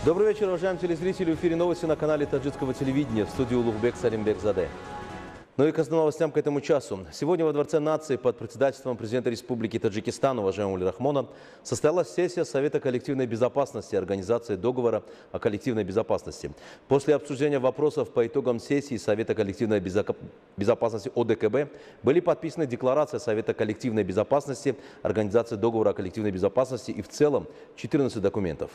Добрый вечер, уважаемые телезрители. В эфире новости на канале таджикского телевидения. В студии Улугбек Салимбекзаде. Ну и к основным новостям к этому часу. Сегодня во Дворце нации под председательством президента Республики Таджикистан, уважаемого Валида Рахмона, состоялась сессия Совета коллективной безопасности Организации договора о коллективной безопасности. После обсуждения вопросов по итогам сессии Совета коллективной безопасности ОДКБ были подписаны декларация Совета коллективной безопасности Организации договора о коллективной безопасности и в целом 14 документов.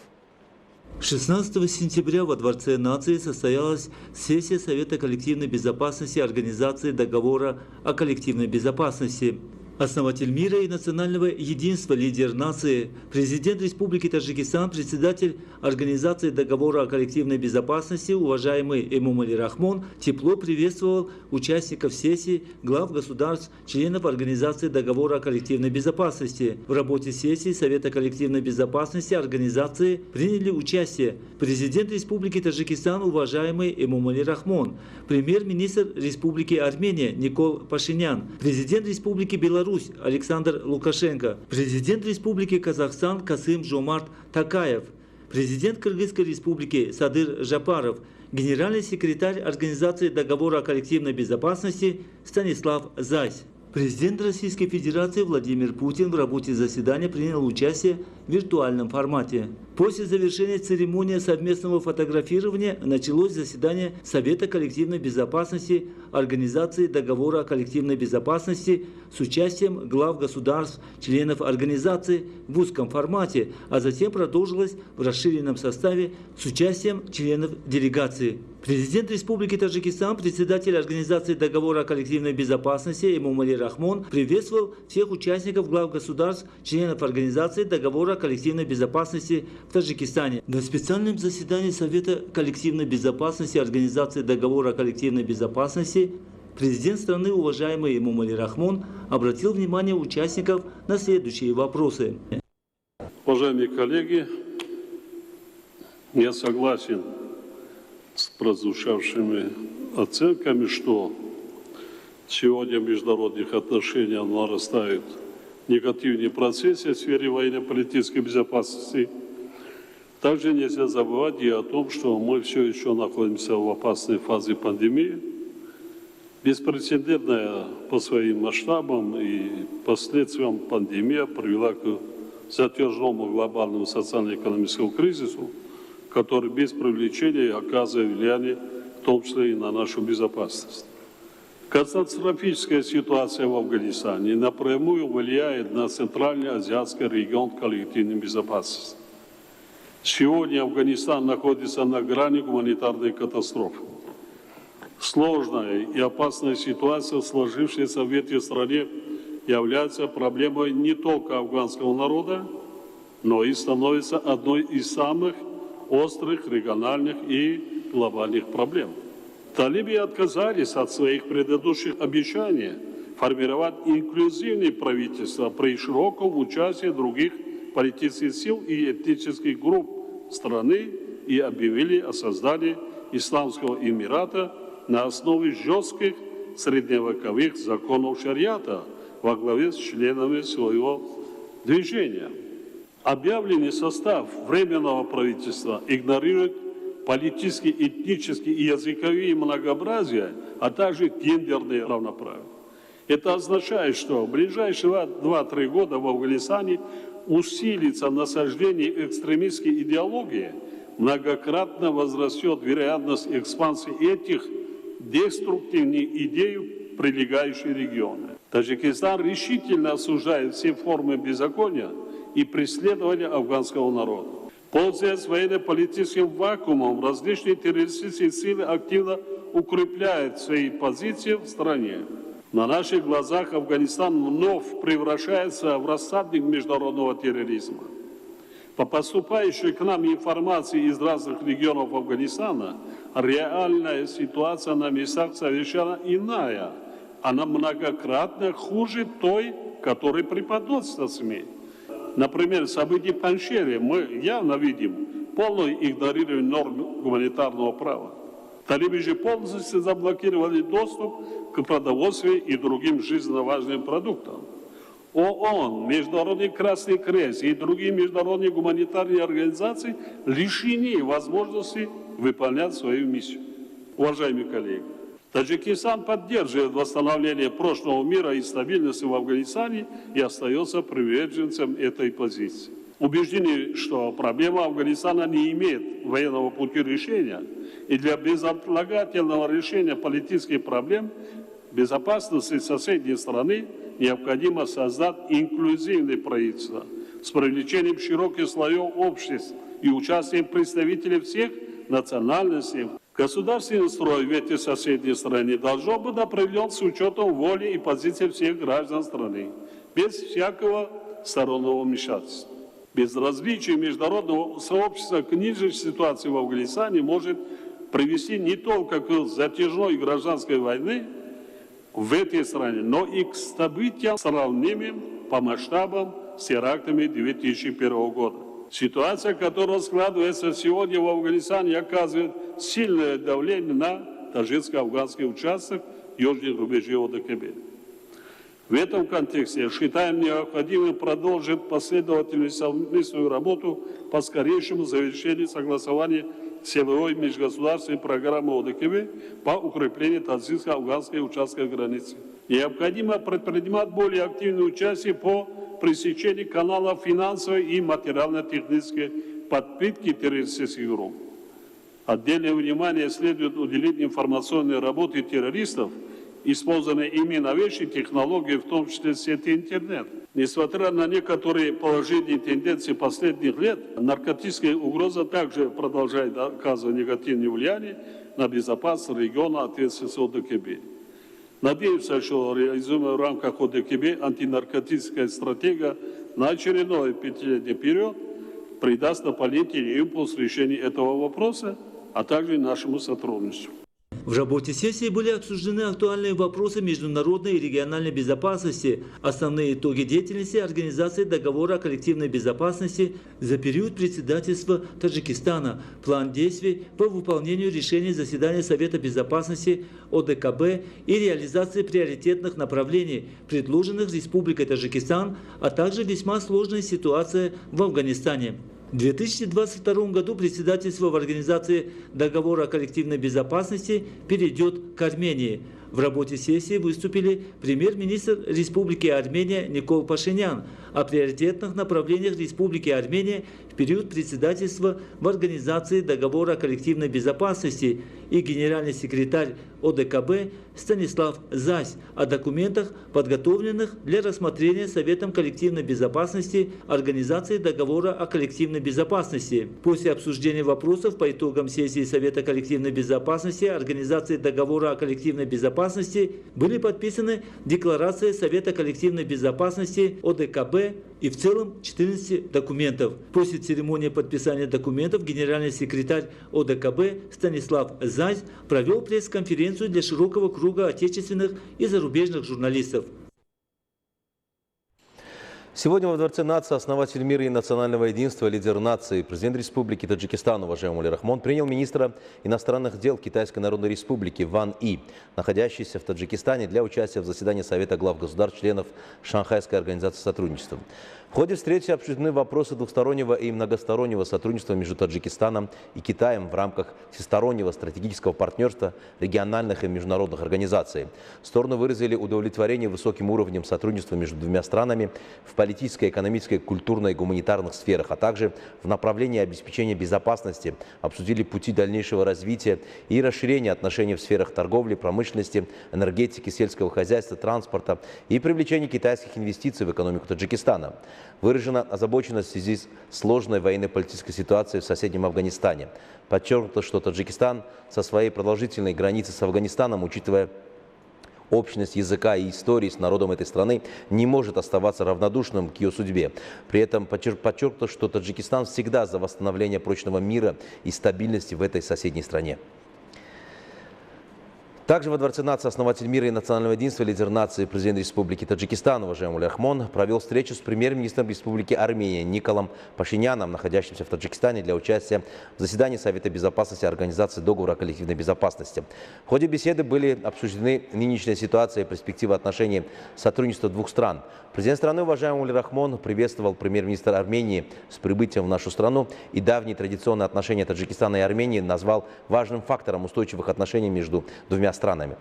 16 сентября во Дворце нации состоялась сессия Совета коллективной безопасности Организации договора о коллективной безопасности. Основатель мира и национального единства, лидер нации, президент Республики Таджикистан, председатель Организации договора о коллективной безопасности, уважаемый Эмомали Рахмон, тепло приветствовал участников сессии, глав государств, членов Организации договора о коллективной безопасности. В работе сессии Совета коллективной безопасности организации приняли участие президент Республики Таджикистан, уважаемый Эмомали Рахмон, премьер-министр Республики Армения Никол Пашинян, президент Республики Беларусь Александр Лукашенко, президент Республики Казахстан Касым-Жомарт Такаев, президент Кыргызской Республики Садыр Жапаров, генеральный секретарь Организации договора о коллективной безопасности Станислав Зась. Президент Российской Федерации Владимир Путин в работе заседания принял участие в виртуальном формате. После завершения церемонии совместного фотографирования началось заседание Совета коллективной безопасности Организации договора о коллективной безопасности с участием глав государств, членов организации в узком формате, а затем продолжилось в расширенном составе с участием членов делегации. Президент Республики Таджикистан, председатель Организации договора о коллективной безопасности Эмомали Рахмон приветствовал всех участников, глав государств, членов Организации договора о коллективной безопасности в Таджикистане. На специальном заседании Совета коллективной безопасности Организации договора о коллективной безопасности президент страны, уважаемый Эмомали Рахмон, обратил внимание участников на следующие вопросы. Уважаемые коллеги, я согласен с прозвучавшими оценками, что сегодня в международных отношениях нарастают негативные процессы в сфере военно-политической безопасности. Также нельзя забывать и о том, что мы все еще находимся в опасной фазе пандемии, беспрецедентная по своим масштабам и последствиям пандемия привела к затяжному глобальному социально-экономическому кризису, который без привлечения оказывает влияние, в том числе и на нашу безопасность. Катастрофическая ситуация в Афганистане напрямую влияет на Центральный азиатский регион коллективной безопасности. Сегодня Афганистан находится на грани гуманитарной катастрофы. Сложная и опасная ситуация, сложившаяся в этой стране, является проблемой не только афганского народа, но и становится одной из самых острых региональных и глобальных проблем. Талибы отказались от своих предыдущих обещаний формировать инклюзивное правительство при широком участии других политических сил и этнических групп страны и объявили о создании Исламского Эмирата на основе жестких средневековых законов шариата во главе с членами своего движения. Объявленный состав Временного правительства игнорирует политические, этнические и языковые многообразия, а также гендерное равноправие. Это означает, что в ближайшие 2-3 года в Афганистане усилится насаждение экстремистской идеологии, многократно возрастет вероятность экспансии этих деструктивных идей в прилегающие регионы. Таджикистан решительно осуждает все формы беззакония и преследования афганского народа. Пользуясь военно-политическим вакуумом, различные террористические силы активно укрепляют свои позиции в стране. На наших глазах Афганистан вновь превращается в рассадник международного терроризма. По поступающей к нам информации из разных регионов Афганистана, реальная ситуация на местах совершенно иная. Она многократно хуже той, которая преподносится СМИ. Например, события в Паншере мы явно видим полное игнорирование норм гуманитарного права. Талибы же полностью заблокировали доступ к продовольствию и другим жизненно важным продуктам. ООН, Международный Красный Крест и другие международные гуманитарные организации лишены возможности выполнять свою миссию. Уважаемые коллеги, Таджикистан поддерживает восстановление прошлого мира и стабильности в Афганистане и остается приверженцем этой позиции. Убеждены, что проблема Афганистана не имеет военного пути решения, и для безотлагательного решения политических проблем безопасности соседней страны необходимо создать инклюзивное правительство с привлечением широких слоев общества и участием представителей всех национальностей. Государственный строй в этой соседней стране должен быть определен с учетом воли и позиции всех граждан страны, без всякого стороннего вмешательства. Безразличие международного сообщества к нынешней ситуации в Афганистане может привести не только к затяжной гражданской войне в этой стране, но и к событиям, сравнимым по масштабам с терактами 2001 года. Ситуация, которая складывается сегодня в Афганистане, оказывает сильное давление на таджикско-афганский участок южных рубежей ОДКБ. В этом контексте считаем необходимым продолжить последовательную совместную работу по скорейшему завершению согласования целевой межгосударственной программы ОДКБ по укреплению таджикско-афганской участка границы. Необходимо предпринимать более активное участие по пресечению каналов финансовой и материально-технической подпитки террористических групп. Отдельное внимание следует уделить информационной работе террористов, использованные ими новейшие технологии, в том числе сети интернет. Несмотря на некоторые положительные тенденции последних лет, наркотическая угроза также продолжает оказывать негативное влияние на безопасность региона ответственности ОДКБ. Надеемся, что реализуемая в рамках ОДКБ антинаркотическая стратегия на очередной пятилетний период придаст дополнительный импульс решению этого вопроса, а также нашему сотрудничеству. В работе сессии были обсуждены актуальные вопросы международной и региональной безопасности, основные итоги деятельности Организации договора о коллективной безопасности за период председательства Таджикистана, план действий по выполнению решений заседания Совета безопасности ОДКБ и реализации приоритетных направлений, предложенных Республикой Таджикистан, а также весьма сложная ситуация в Афганистане. В 2022 году председательство в Организации договора о коллективной безопасности перейдет к Армении. В работе сессии выступили премьер-министр Республики Армения Никол Пашинян о приоритетных направлениях Республики Армения в период председательства в Организации договора о коллективной безопасности и генеральный секретарь ОДКБ Станислав Зась о документах, подготовленных для рассмотрения Советом коллективной безопасности Организации договора о коллективной безопасности. После обсуждения вопросов по итогам сессии Совета коллективной безопасности Организации договора о коллективной безопасности были подписаны декларации Совета коллективной безопасности ОДКБ и в целом 14 документов. После церемонии подписания документов генеральный секретарь ОДКБ Станислав Зась провел пресс-конференцию для широкого круга отечественных и зарубежных журналистов. Сегодня во Дворце нации основатель мира и национального единства, лидер нации, президент Республики Таджикистан, уважаемый Оли Рахмон, принял министра иностранных дел Китайской Народной Республики Ван И, находящийся в Таджикистане, для участия в заседании Совета глав государств-членов Шанхайской организации сотрудничества. В ходе встречи обсуждены вопросы двустороннего и многостороннего сотрудничества между Таджикистаном и Китаем в рамках всестороннего стратегического партнерства региональных и международных организаций. Стороны выразили удовлетворение высоким уровнем сотрудничества между двумя странами в политической, экономической, культурной и гуманитарных сферах, а также в направлении обеспечения безопасности, обсудили пути дальнейшего развития и расширения отношений в сферах торговли, промышленности, энергетики, сельского хозяйства, транспорта и привлечения китайских инвестиций в экономику Таджикистана. Выражена озабоченность в связи с сложной военно-политической ситуацией в соседнем Афганистане. Подчеркнуто, что Таджикистан со своей продолжительной границей с Афганистаном, учитывая общность языка и истории с народом этой страны, не может оставаться равнодушным к ее судьбе. При этом подчеркнуто, что Таджикистан всегда за восстановление прочного мира и стабильности в этой соседней стране. Также во Дворце нации основатель мира и национального единства, лидер нации, президент Республики Таджикистан, уважаемый Улир Рахмон, провел встречу с премьер-министром Республики Армения Николом Пашиняном, находящимся в Таджикистане, для участия в заседании Совета безопасности Организации договора о коллективной безопасности. В ходе беседы были обсуждены нынешняя ситуация и перспективы отношений сотрудничества двух стран. Президент страны, уважаемый Улир Рахмон, приветствовал премьер-министра Армении с прибытием в нашу страну и давние традиционные отношения Таджикистана и Армении назвал важным фактором устойчивых отношений между двумя странами.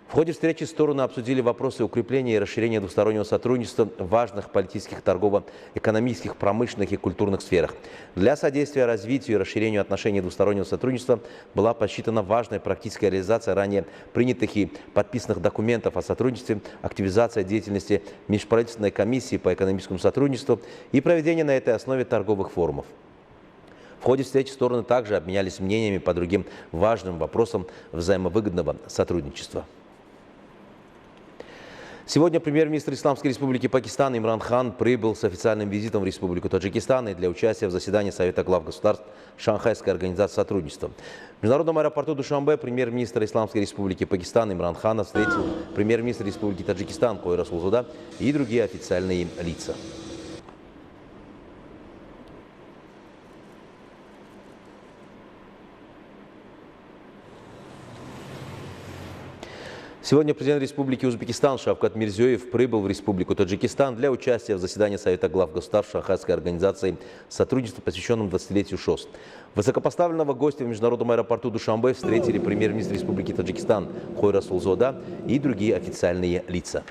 В ходе встречи стороны обсудили вопросы укрепления и расширения двустороннего сотрудничества в важных политических, торгово-экономических, промышленных и культурных сферах. Для содействия развитию и расширению отношений двустороннего сотрудничества была посчитана важная практическая реализация ранее принятых и подписанных документов о сотрудничестве, активизация деятельности Межправительственной комиссии по экономическому сотрудничеству и проведение на этой основе торговых форумов. В ходе встречи стороны также обменялись мнениями по другим важным вопросам взаимовыгодного сотрудничества. Сегодня премьер-министр Исламской Республики Пакистан Имран Хан прибыл с официальным визитом в Республику Таджикистан и для участия в заседании Совета глав государств Шанхайской организации сотрудничества. В международном аэропорту Душанбе премьер-министр Исламской Республики Пакистан Имран Хана встретил премьер-министр Республики Таджикистан Койра Расулзода и другие официальные лица. Сегодня президент Республики Узбекистан Шавкат Мирзиёев прибыл в Республику Таджикистан для участия в заседании Совета глав государств Шанхайской организации сотрудничества, посвященном 20-летию ШОС. Высокопоставленного гостя в международном аэропорту Душанбе встретили премьер-министр Республики Таджикистан Койра Расулзода и другие официальные лица.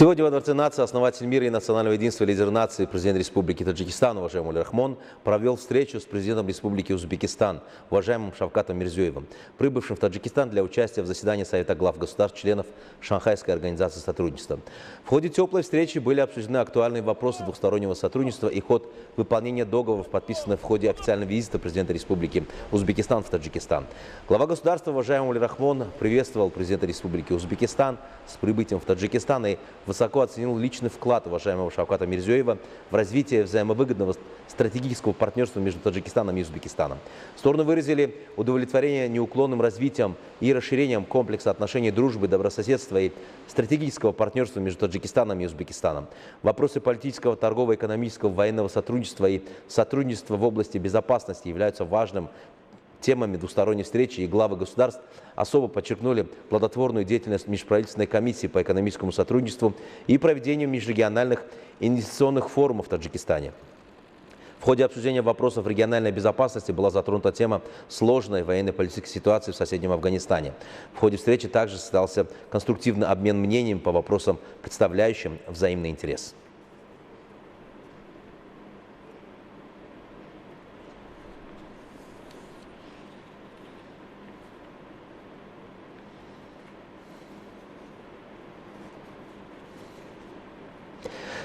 Сегодня во Дворце нации основатель мира и национального единства, лидер нации, президент Республики Таджикистан, уважаемый Улир Рахмон, провел встречу с президентом Республики Узбекистан, уважаемым Шавкатом Мирзиёевым, прибывшим в Таджикистан для участия в заседании Совета глав государств, членов Шанхайской организации сотрудничества. В ходе теплой встречи были обсуждены актуальные вопросы двустороннего сотрудничества и ход выполнения договоров, подписанных в ходе официального визита президента Республики Узбекистан в Таджикистан. Глава государства, уважаемый Улир Рахмон, приветствовал президента Республики Узбекистан с прибытием в Таджикистан и высоко оценил личный вклад уважаемого Шавката Мирзиёева в развитие взаимовыгодного стратегического партнерства между Таджикистаном и Узбекистаном. Стороны выразили удовлетворение неуклонным развитием и расширением комплекса отношений дружбы, добрососедства и стратегического партнерства между Таджикистаном и Узбекистаном. Вопросы политического, торгового, экономического, военного сотрудничества и сотрудничества в области безопасности являются важным темами двусторонней встречи, и главы государств особо подчеркнули плодотворную деятельность Межправительственной комиссии по экономическому сотрудничеству и проведению межрегиональных инвестиционных форумов в Таджикистане. В ходе обсуждения вопросов региональной безопасности была затронута тема сложной военно-политической ситуации в соседнем Афганистане. В ходе встречи также состоялся конструктивный обмен мнением по вопросам, представляющим взаимный интерес.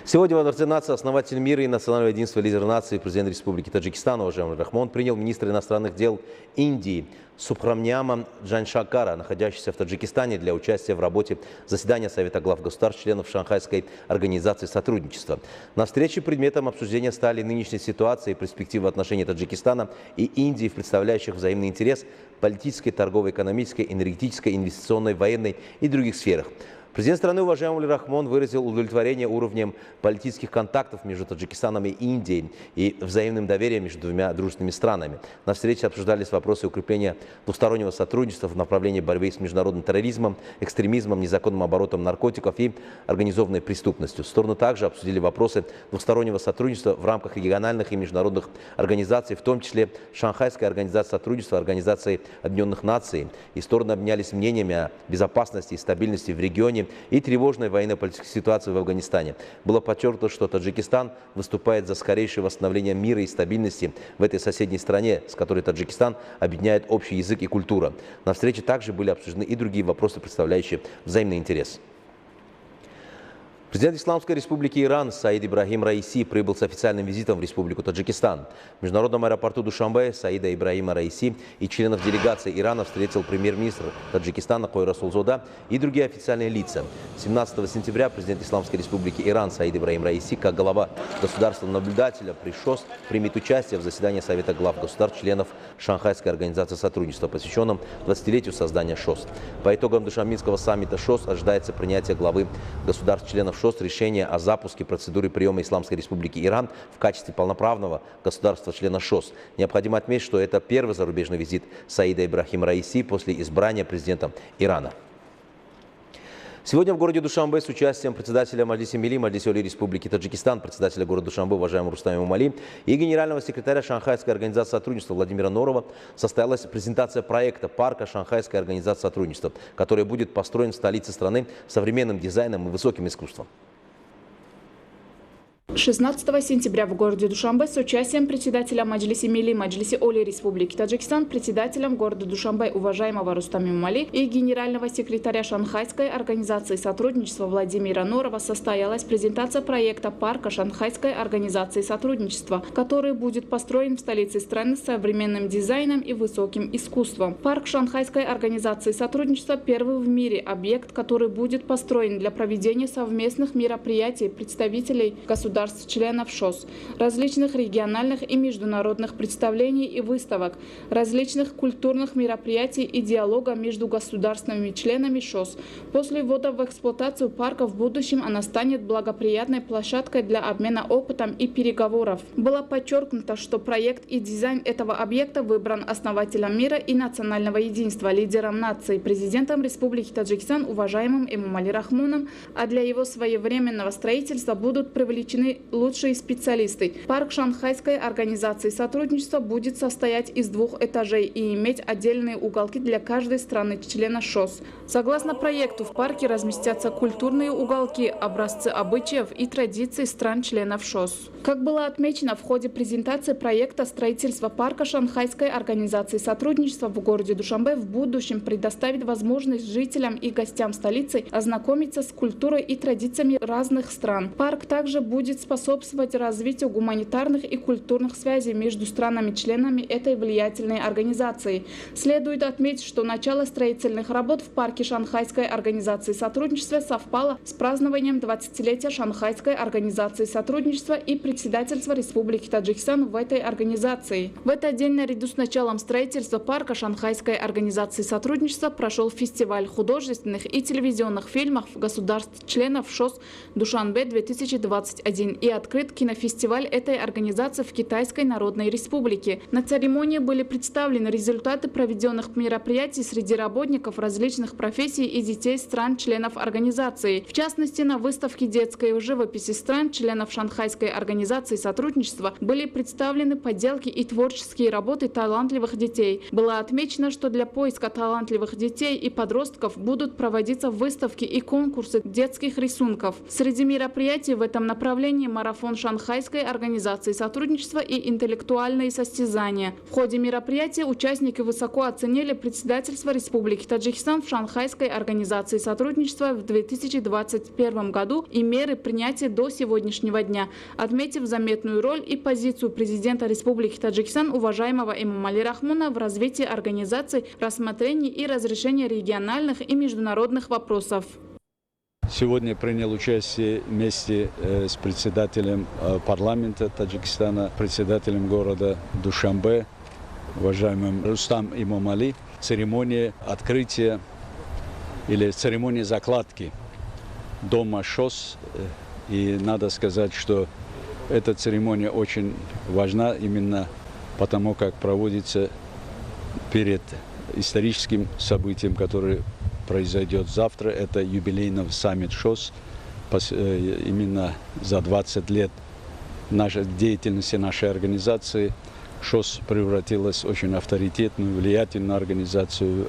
Сегодня во Дворце нации основатель мира и национального единства, лидер нации, президент Республики Таджикистан, уважаемый Улир Рахмон, принял министра иностранных дел Индии Субхрамняма Джаншакара, находящийся в Таджикистане, для участия в работе заседания Совета глав государств, членов Шанхайской организации сотрудничества. На встрече предметом обсуждения стали нынешняя ситуация и перспективы отношений Таджикистана и Индии в представляющих взаимный интерес политической, торговой, экономической, энергетической, инвестиционной, военной и других сферах. Президент страны, уважаемый Улир Рахмон, выразил удовлетворение уровнем политических контактов между Таджикистаном и Индией и взаимным доверием между двумя дружественными странами. На встрече обсуждались вопросы укрепления двустороннего сотрудничества в направлении борьбы с международным терроризмом, экстремизмом, незаконным оборотом наркотиков и организованной преступностью. Стороны также обсудили вопросы двустороннего сотрудничества в рамках региональных и международных организаций, в том числе Шанхайской организации сотрудничества, Организации Объединенных Наций. И стороны обменялись мнениями о безопасности и стабильности в регионе и тревожной военно-политической ситуации в Афганистане. Было подчеркнуто, что Таджикистан выступает за скорейшее восстановление мира и стабильности в этой соседней стране, с которой Таджикистан объединяет общий язык и культура. На встрече также были обсуждены и другие вопросы, представляющие взаимный интерес. Президент Исламской Республики Иран Саид Ибрахим Раиси прибыл с официальным визитом в Республику Таджикистан. В международном аэропорту Душанбе Саида Ибрахима Раиси и членов делегации Ирана встретил премьер-министр Таджикистана Кой Расулзода и другие официальные лица. 17 сентября президент Исламской Республики Иран Саид Ибрахим Раиси, как глава государственного наблюдателя при ШОС, примет участие в заседании Совета глав государств-членов Шанхайской организации сотрудничества, посвященном 20-летию создания ШОС. По итогам Душанбинского саммита ШОС ожидается принятие главы государств-членов ШОС решение о запуске процедуры приема Исламской Республики Иран в качестве полноправного государства-члена ШОС. Необходимо отметить, что это первый зарубежный визит Саида Ибрахима Раиси после избрания президентом Ирана. Сегодня в городе Душанбе с участием председателя Маджлиса Милли Маджлиса Оли Республики Таджикистан, председателя города Душанбе, уважаемого Рустама Эмомали, и генерального секретаря Шанхайской организации сотрудничества Владимира Норова состоялась презентация проекта парка Шанхайской организации сотрудничества, который будет построен в столице страны современным дизайном и высоким искусством. 16 сентября в городе Душанбе с участием председателя Маджлиса Милли Маджлиса Оли Республики Таджикистан, председателем города Душанбе уважаемого Рустама Эмомали и генерального секретаря Шанхайской организации сотрудничества Владимира Норова состоялась презентация проекта парка Шанхайской организации сотрудничества, который будет построен в столице страны с современным дизайном и высоким искусством. Парк Шанхайской организации сотрудничества – первый в мире объект, который будет построен для проведения совместных мероприятий представителей государств-членов ШОС, различных региональных и международных представлений и выставок, различных культурных мероприятий и диалога между государственными членами ШОС. После ввода в эксплуатацию парка в будущем она станет благоприятной площадкой для обмена опытом и переговоров. Было подчеркнуто, что проект и дизайн этого объекта выбран основателем мира и национального единства, лидером нации, президентом Республики Таджикистан уважаемым Эмомали Рахмоном, а для его своевременного строительства будут привлечены лучшие специалисты. Парк Шанхайской организации сотрудничества будет состоять из 2 этажей и иметь отдельные уголки для каждой страны-члена ШОС. Согласно проекту, в парке разместятся культурные уголки, образцы обычаев и традиций стран-членов ШОС. Как было отмечено в ходе презентации проекта, строительство парка Шанхайской организации сотрудничества в городе Душанбе в будущем предоставит возможность жителям и гостям столицы ознакомиться с культурой и традициями разных стран. Парк также будет способствовать развитию гуманитарных и культурных связей между странами-членами этой влиятельной организации. Следует отметить, что начало строительных работ в парке Шанхайской организации сотрудничества совпало с празднованием 20-летия Шанхайской организации сотрудничества и председательства Республики Таджикистан в этой организации. В этот день наряду с началом строительства парка Шанхайской организации сотрудничества прошел фестиваль художественных и телевизионных фильмов государств-членов ШОС Душанбе-2021 и открыт кинофестиваль этой организации в Китайской Народной Республике. На церемонии были представлены результаты проведенных мероприятий среди работников различных профессий и детей стран-членов организации. В частности, на выставке детской живописи стран-членов Шанхайской организации сотрудничества были представлены поделки и творческие работы талантливых детей. Было отмечено, что для поиска талантливых детей и подростков будут проводиться выставки и конкурсы детских рисунков. Среди мероприятий в этом направлении марафон Шанхайской организации сотрудничества и интеллектуальные состязания. В ходе мероприятия участники высоко оценили председательство Республики Таджикистан в Шанхайской организации сотрудничества в 2021 году и меры принятия до сегодняшнего дня, отметив заметную роль и позицию президента Республики Таджикистан уважаемого Эмомали Рахмона в развитии организации, рассмотрении и разрешении региональных и международных вопросов. Сегодня принял участие вместе с председателем парламента Таджикистана, председателем города Душанбе, уважаемым Рустам Эмомали, церемония открытия или церемония закладки дома ШОС. И надо сказать, что эта церемония очень важна именно потому, как проводится перед историческим событием, которое произойдет завтра. Это юбилейный саммит ШОС. Именно за 20 лет нашей деятельности нашей организации ШОС превратилась в очень авторитетную, влиятельную организацию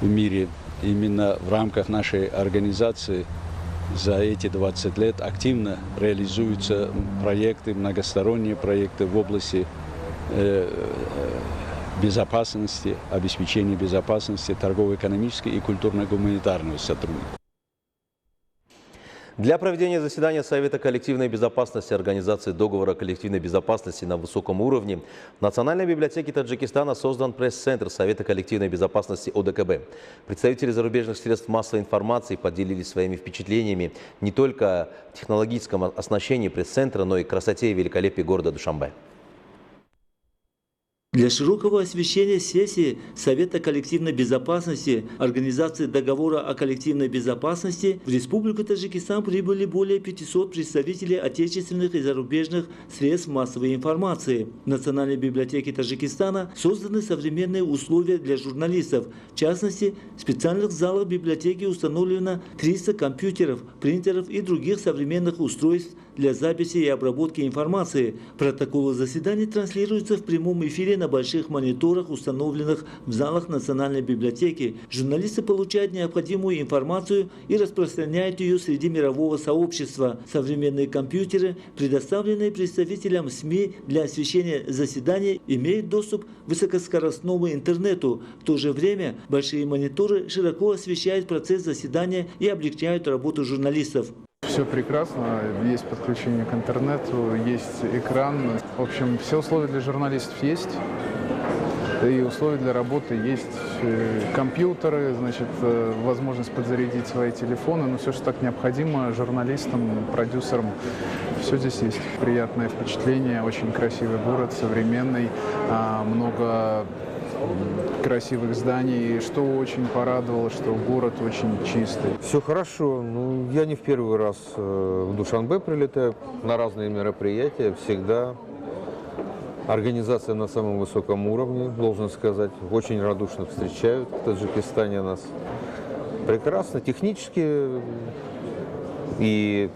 в мире. Именно в рамках нашей организации за эти 20 лет активно реализуются проекты, многосторонние проекты в области безопасности, обеспечения безопасности, торгово-экономической и культурно-гуманитарного сотрудничества. Для проведения заседания Совета коллективной безопасности Организации договора коллективной безопасности на высоком уровне в Национальной библиотеке Таджикистана создан пресс-центр Совета коллективной безопасности ОДКБ. Представители зарубежных средств массовой информации поделились своими впечатлениями не только о технологическом оснащении пресс-центра, но и красоте и великолепии города Душанбе. Для широкого освещения сессии Совета коллективной безопасности Организации договора о коллективной безопасности в Республику Таджикистан прибыли более 500 представителей отечественных и зарубежных средств массовой информации. В Национальной библиотеке Таджикистана созданы современные условия для журналистов. В частности, в специальных залах библиотеки установлено 300 компьютеров, принтеров и других современных устройств для записи и обработки информации. Протоколы заседаний транслируются в прямом эфире на больших мониторах, установленных в залах Национальной библиотеки. Журналисты получают необходимую информацию и распространяют ее среди мирового сообщества. Современные компьютеры, предоставленные представителям СМИ для освещения заседаний, имеют доступ к высокоскоростному интернету. В то же время большие мониторы широко освещают процесс заседания и облегчают работу журналистов. Все прекрасно, есть подключение к интернету, есть экран. В общем, все условия для журналистов есть, и условия для работы есть. Компьютеры, значит, возможность подзарядить свои телефоны, но все, что так необходимо журналистам, продюсерам, все здесь есть. Приятное впечатление, очень красивый город, современный, много красивых зданий, что очень порадовало, что город очень чистый. Все хорошо. Ну, я не в первый раз в Душанбе прилетаю на разные мероприятия. Всегда организация на самом высоком уровне, должен сказать. Очень радушно встречают в Таджикистане нас. Прекрасно, технически и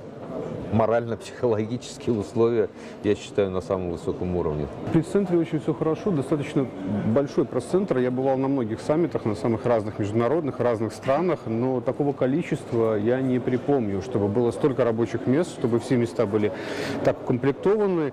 морально-психологические условия, я считаю, на самом высоком уровне. В пресс-центре очень все хорошо, достаточно большой пресс-центр. Я бывал на многих саммитах, на самых разных международных, разных странах, но такого количества я не припомню, чтобы было столько рабочих мест, чтобы все места были так укомплектованы.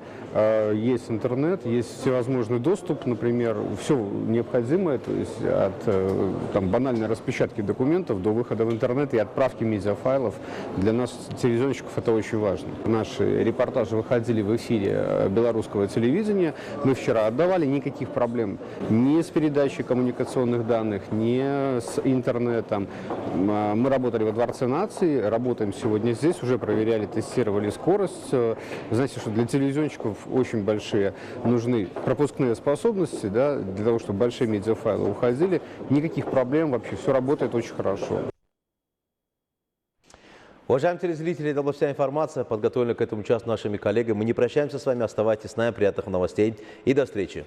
Есть интернет, есть всевозможный доступ, например, все необходимое, то есть от банальной распечатки документов до выхода в интернет и отправки медиафайлов. Для нас, телевизионщиков, это очень важно. Наши репортажи выходили в эфире белорусского телевидения. Мы вчера отдавали, никаких проблем ни с передачей коммуникационных данных, ни с интернетом. Мы работали во Дворце нации, работаем сегодня здесь, уже проверяли, тестировали скорость. Знаете, что для телевизионщиков очень большие нужны пропускные способности, да, для того, чтобы большие медиафайлы уходили. Никаких проблем вообще, все работает очень хорошо. Уважаемые телезрители, это была вся информация, подготовленная к этому часу нашими коллегами. Мы не прощаемся с вами, оставайтесь с нами, приятных новостей и до встречи.